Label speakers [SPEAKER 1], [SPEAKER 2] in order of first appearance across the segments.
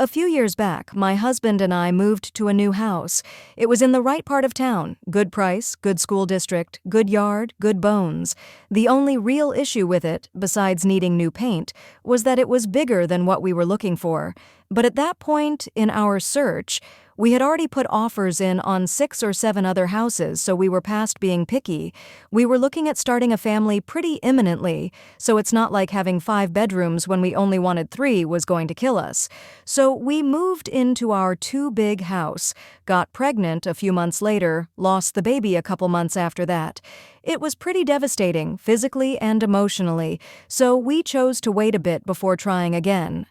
[SPEAKER 1] A few years back, my husband and I moved to a new house. It was in the right part of town, good price, good school district, good yard, good bones. The only real issue with it, besides needing new paint, was that it was bigger than what we were looking for. But at that point in our search, we had already put offers in on 6 or 7 other houses, so we were past being picky. We were looking at starting a family pretty imminently, so it's not like having 5 bedrooms when we only wanted 3 was going to kill us. So we moved into our too-big house, got pregnant a few months later, lost the baby a couple months after that. It was pretty devastating, physically and emotionally, so we chose to wait a bit before trying again.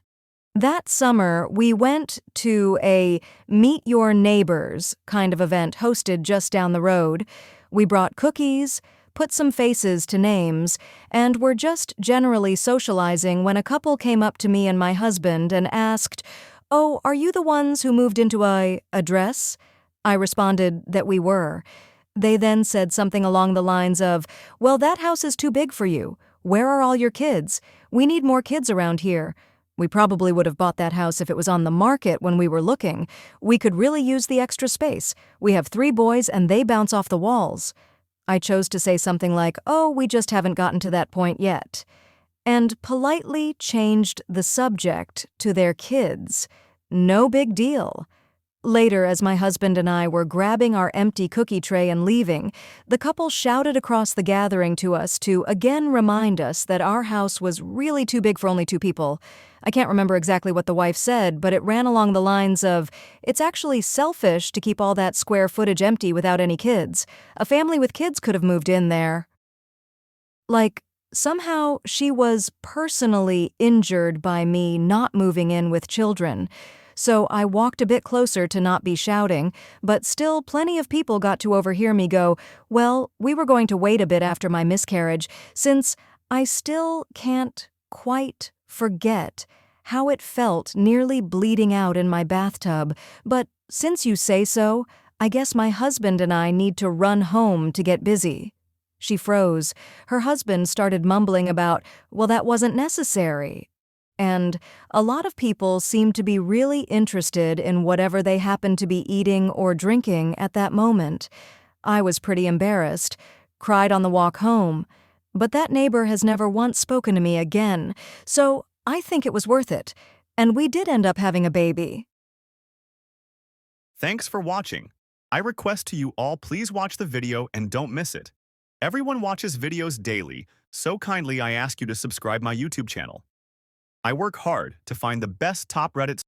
[SPEAKER 1] That summer, we went to a Meet Your Neighbors kind of event hosted just down the road. We brought cookies, put some faces to names, and were just generally socializing when a couple came up to me and my husband and asked, "Oh, are you the ones who moved into a dress?" I responded that we were. They then said something along the lines of, "Well, that house is too big for you. Where are all your kids? We need more kids around here." We probably would have bought that house if it was on the market when we were looking. We could really use the extra space. We have 3 boys and they bounce off the walls. I chose to say something like, "Oh, we just haven't gotten to that point yet," and politely changed the subject to their kids. No big deal. Later, as my husband and I were grabbing our empty cookie tray and leaving, the couple shouted across the gathering to us to again remind us that our house was really too big for only 2 people. I can't remember exactly what the wife said, but it ran along the lines of, "It's actually selfish to keep all that square footage empty without any kids. A family with kids could have moved in there." Like, somehow she was personally injured by me not moving in with children. So I walked a bit closer to not be shouting, but still plenty of people got to overhear me go, "Well, we were going to wait a bit after my miscarriage," since I still can't quite forget how it felt nearly bleeding out in my bathtub. But since you say so, I guess my husband and I need to run home to get busy. She froze. Her husband started mumbling about, "Well, that wasn't necessary." And a lot of people seemed to be really interested in whatever they happened to be eating or drinking at that moment. I was pretty embarrassed, cried on the walk home, but that neighbor has never once spoken to me again, so I think it was worth it, and we did end up having a baby.
[SPEAKER 2] Thanks for watching. I request to you all please watch the video and don't miss it. Everyone watches videos daily, so kindly I ask you to subscribe my YouTube channel. I work hard to find the best top Reddit